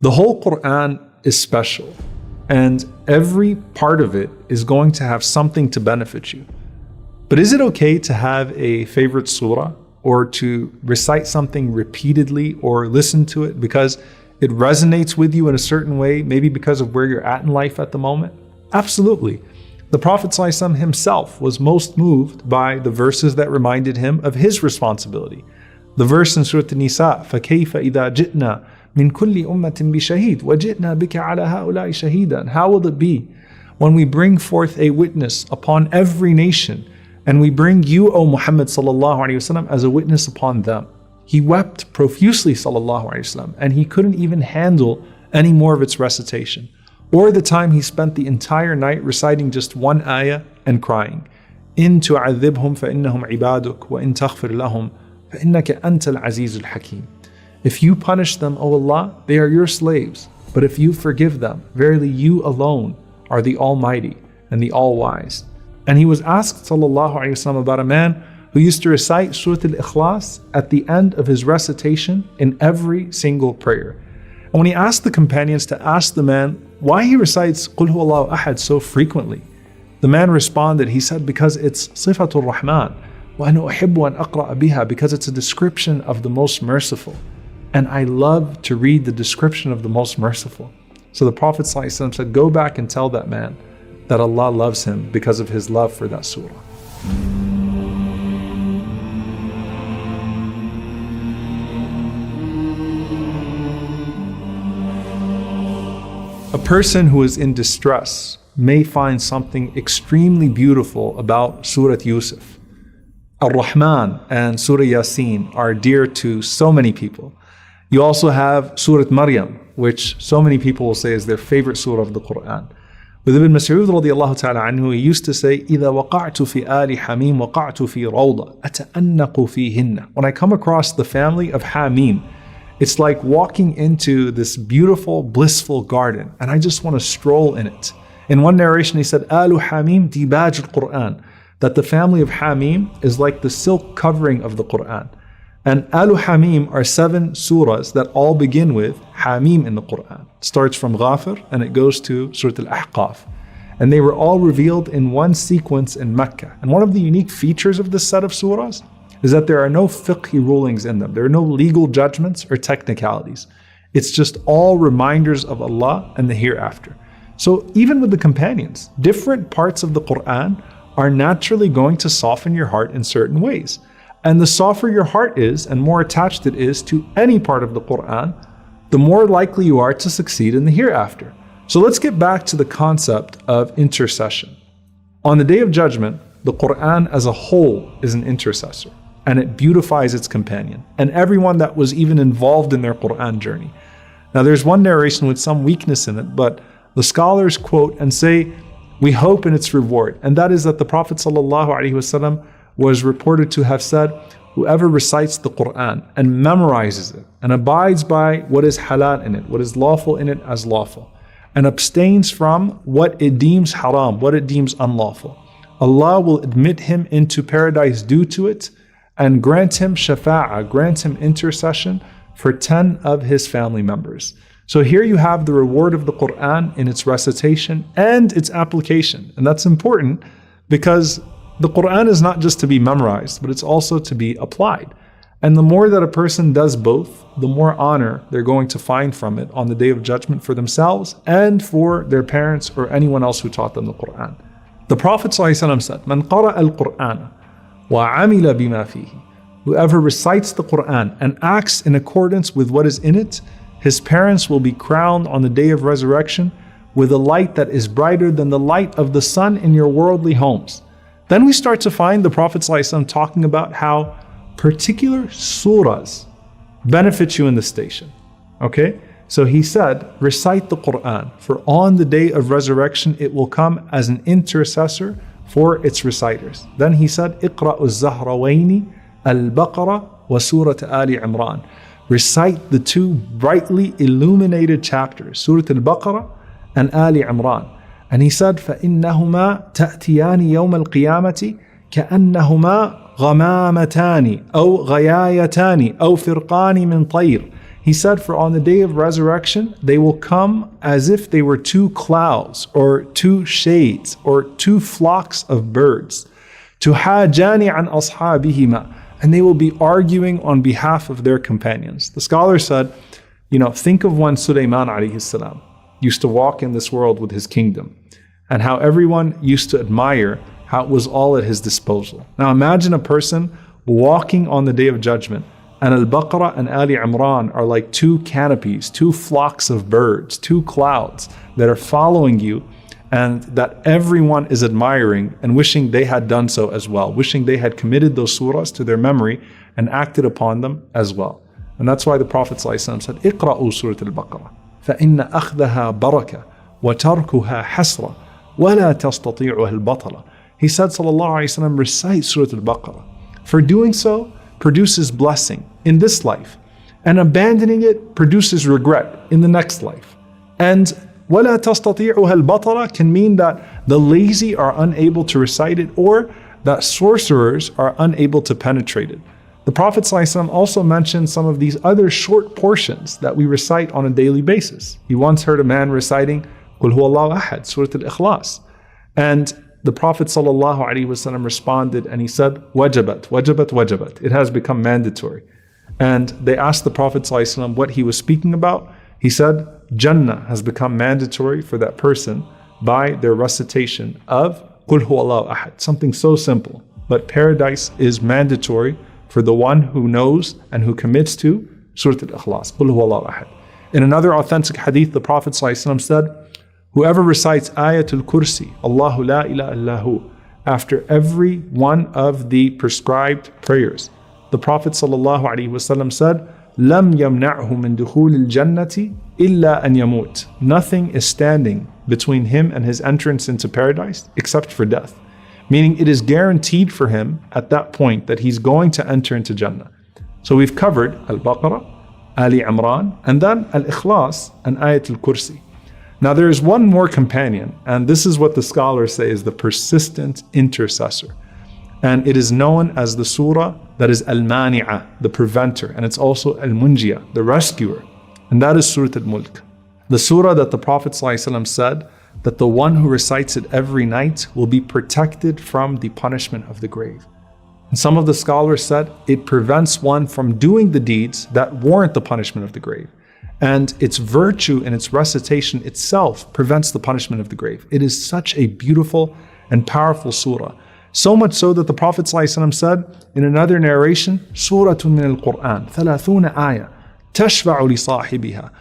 The whole Quran is special, and every part of it is going to have something to benefit you. But is it okay to have a favorite surah or to recite something repeatedly or listen to it because it resonates with you in a certain way, maybe because of where you're at in life at the moment? Absolutely. The Prophet ﷺ himself was most moved by the verses that reminded him of his responsibility. The verse in Surah An-Nisa, فَكَيْفَ إِذَا جِئْنَا مِنْ كُلِّ أُمَّةٍ بِشَهِيدٍ وَجِئْنَا بِكَ عَلَى هَؤُلَاءِ شَهِيدًا. How will it be when we bring forth a witness upon every nation, and we bring you, O Muhammad sallallahu alaihi wasallam, as a witness upon them? He wept profusely, sallallahu alaihi wasallam, and he couldn't even handle any more of its recitation. Or the time he spent the entire night reciting just one ayah and crying. إِن تُعَذِّبْهُمْ فَإِنَّهُمْ عِبَادُكَ وَإِن تَغْفِرْ لَهُمْ فَإِنَّكَ أَنْتَ الْعَزِيزُ الْحَكِيمُ. If you punish them, O Allah, they are your slaves. But if you forgive them, verily you alone are the Almighty and the All-Wise. And he was asked, sallallahu alaihi wasallam, about a man who used to recite Surah Al-Ikhlas at the end of his recitation in every single prayer. And when he asked the companions to ask the man why he recites Qul Huwallahu Ahad so frequently, the man responded, he said, because it's Sifatul Rahman, wa ana uhibbu an aqra'a biha, because it's a description of the most merciful. And I love to read the description of the most merciful. So the Prophet ﷺ said, go back and tell that man that Allah loves him because of his love for that surah. A person who is in distress may find something extremely beautiful about Surah Yusuf. Ar-Rahman and Surah Yasin are dear to so many people. You also have Surah Maryam, which so many people will say is their favorite surah of the Quran. With Ibn Mas'ud radiallahu ta'ala anhu, he used to say, إِذَا وَقَعْتُ فِي آلِ حَمِيمٍ وَقَعْتُ فِي رَوْضَةٍ أَتَأَنَّقُ فِيهِنَّ. When I come across the family of Hamim, it's like walking into this beautiful, blissful garden, and I just want to stroll in it. In one narration, he said, Alu Hamim dibaj al-Quran, that the family of Hamim is like the silk covering of the Quran. And Alu Hamim are 7 surahs that all begin with Hamim in the Quran. It starts from Ghafir and it goes to Surah Al-Ahqaf. And they were all revealed in one sequence in Mecca. And one of the unique features of this set of surahs is that there are no fiqhi rulings in them. There are no legal judgments or technicalities. It's just all reminders of Allah and the hereafter. So even with the companions, different parts of the Quran are naturally going to soften your heart in certain ways. And the softer your heart is and more attached it is to any part of the Quran, the more likely you are to succeed in the hereafter. So let's get back to the concept of intercession. On the Day of Judgment, the Quran as a whole is an intercessor, and it beautifies its companion and everyone that was even involved in their Quran journey. Now there's one narration with some weakness in it, but the scholars quote and say, we hope in its reward, and that is that the Prophet ﷺ was reported to have said, whoever recites the Quran and memorizes it and abides by what is halal in it, what is lawful in it as lawful, and abstains from what it deems haram, what it deems unlawful, Allah will admit him into paradise due to it and grant him shafa'ah, grant him intercession for 10 of his family members. So here you have the reward of the Quran in its recitation and its application. And that's important because the Quran is not just to be memorized, but it's also to be applied. And the more that a person does both, the more honor they're going to find from it on the Day of Judgment for themselves and for their parents or anyone else who taught them the Quran. The Prophet ﷺ said, "Man qara al-Qur'ana wa amila bima fihi." Whoever recites the Quran and acts in accordance with what is in it, his parents will be crowned on the Day of Resurrection with a light that is brighter than the light of the sun in your worldly homes. Then we start to find the Prophet ﷺ talking about how particular surahs benefit you in the station. Okay? So he said, recite the Quran, for on the Day of Resurrection it will come as an intercessor for its reciters. Then he said, اقرأوا الزهروين البقرة وسورة آل عمران. Recite the 2 brightly illuminated chapters, Surah Al-Baqarah and Ali Imran. And he said, فَإِنَّهُمَا تَأْتِيَانِ يَوْمَ الْقِيَامَةِ كَأَنَّهُمَا غَمَامَتَانِ أَوْ غَيَايَتَانِ أَوْ فِرْقَانِ مِنْ طَيْرٍ He said, for on the day of resurrection, they will come as if they were two clouds or two shades or two flocks of birds. تُحَاجَانِ عَنْ أَصْحَابِهِمَا, and they will be arguing on behalf of their companions. The scholar said, think of when Sulaiman alayhi salam used to walk in this world with his kingdom, and how everyone used to admire how it was all at his disposal. Now imagine a person walking on the day of judgment, and Al-Baqarah and Ali Imran are like two canopies, two flocks of birds, two clouds that are following you, and that everyone is admiring and wishing they had done so as well, wishing they had committed those surahs to their memory and acted upon them as well. And that's why the Prophet ﷺ said, اقرأوا سورة البقرة فإن أخذها بركة وتركها حسرة ولا تستطيعها البطلة. He said, sallallahu alayhi wa sallam, recite Surah Al-Baqarah. For doing so produces blessing in this life, and abandoning it produces regret in the next life. And وَلَا تَسْتَطِيعُهَا الْبَطَلَ can mean that the lazy are unable to recite it, or that sorcerers are unable to penetrate it. The Prophet ﷺ also mentioned some of these other short portions that we recite on a daily basis. He once heard a man reciting قُلْ هُوَ اللَّهُ أَحَدٌ, Surah Al-Ikhlas. And the Prophet ﷺ responded and he said, wajabat, wajabat, wajabat. It has become mandatory. And they asked the Prophet ﷺ what he was speaking about. He said, Jannah has become mandatory for that person by their recitation of Qul huwallahu ahad, something so simple. But paradise is mandatory for the one who knows and who commits to Surah Al-Ikhlas, Qul huwallahu ahad. In another authentic hadith, the Prophet ﷺ said, whoever recites Ayatul Kursi, Allahu la ilaha illahu, after every one of the prescribed prayers, the Prophet ﷺ said, لَمْ يَمْنَعْهُ مِنْ دُخُولِ الْجَنَّةِ إِلَّا أَنْ يَمُوتَ. Nothing is standing between him and his entrance into paradise except for death. Meaning it is guaranteed for him at that point that he's going to enter into Jannah. So we've covered Al-Baqarah, Ali Imran, and then Al-Ikhlas and Ayatul Kursi. Now there is one more companion, and this is what the scholars say is the persistent intercessor. And it is known as the surah that is Al-Mani'ah, the preventer, and it's also Al-Munjiyah, the rescuer. And that is Surah Al-Mulk. The surah that the Prophet ﷺ said that the one who recites it every night will be protected from the punishment of the grave. And some of the scholars said it prevents one from doing the deeds that warrant the punishment of the grave. And its virtue and its recitation itself prevents the punishment of the grave. It is such a beautiful and powerful surah. So much so that the Prophet ﷺ said in another narration, Suratun min al-Quran, 30 ayah, tashfa'u li sahibiha,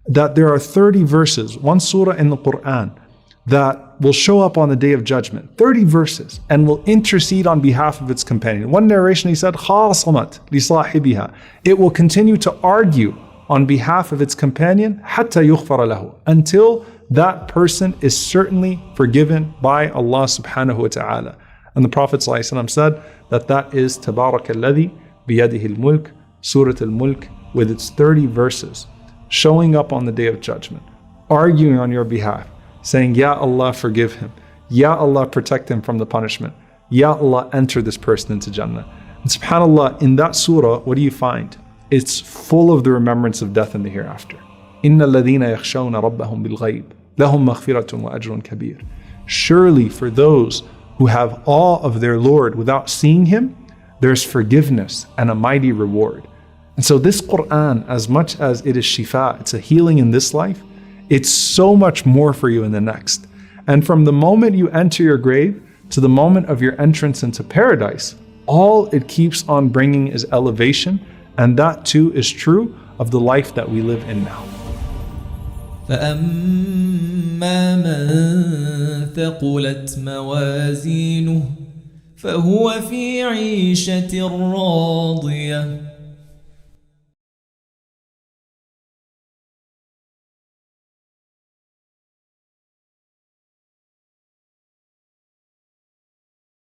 that there are 30 verses, one surah in the Quran, that will show up on the Day of Judgment, 30 verses, and will intercede on behalf of its companion. One narration he said, khasamat li sahibiha, it will continue to argue on behalf of its companion, hatta yughfara lahu, until that person is certainly forgiven by Allah subhanahu wa ta'ala. And the Prophet ﷺ said that is Tabarak alladhi biyadihi al-mulk, Surah Al-Mulk, with its 30 verses, showing up on the Day of Judgment, arguing on your behalf, saying, Ya Allah, forgive him. Ya Allah, protect him from the punishment. Ya Allah, enter this person into Jannah. And subhanAllah, in that surah, what do you find? It's full of the remembrance of death in the hereafter. إِنَّ الَّذِينَ يَخْشَوْنَ رَبَّهُمْ بِالْغَيْبِ لَهُمْ مَغْفِرَةٌ وَأَجْرٌ كَبِيرٌ. Surely for those who have awe of their Lord without seeing Him, there's forgiveness and a mighty reward. And so this Quran, as much as it is shifa, it's a healing in this life, it's so much more for you in the next. And from the moment you enter your grave to the moment of your entrance into paradise, all it keeps on bringing is elevation, and that too is true of the life that we live in now. فأما من ثقلت موازينه فهو في عيشة راضية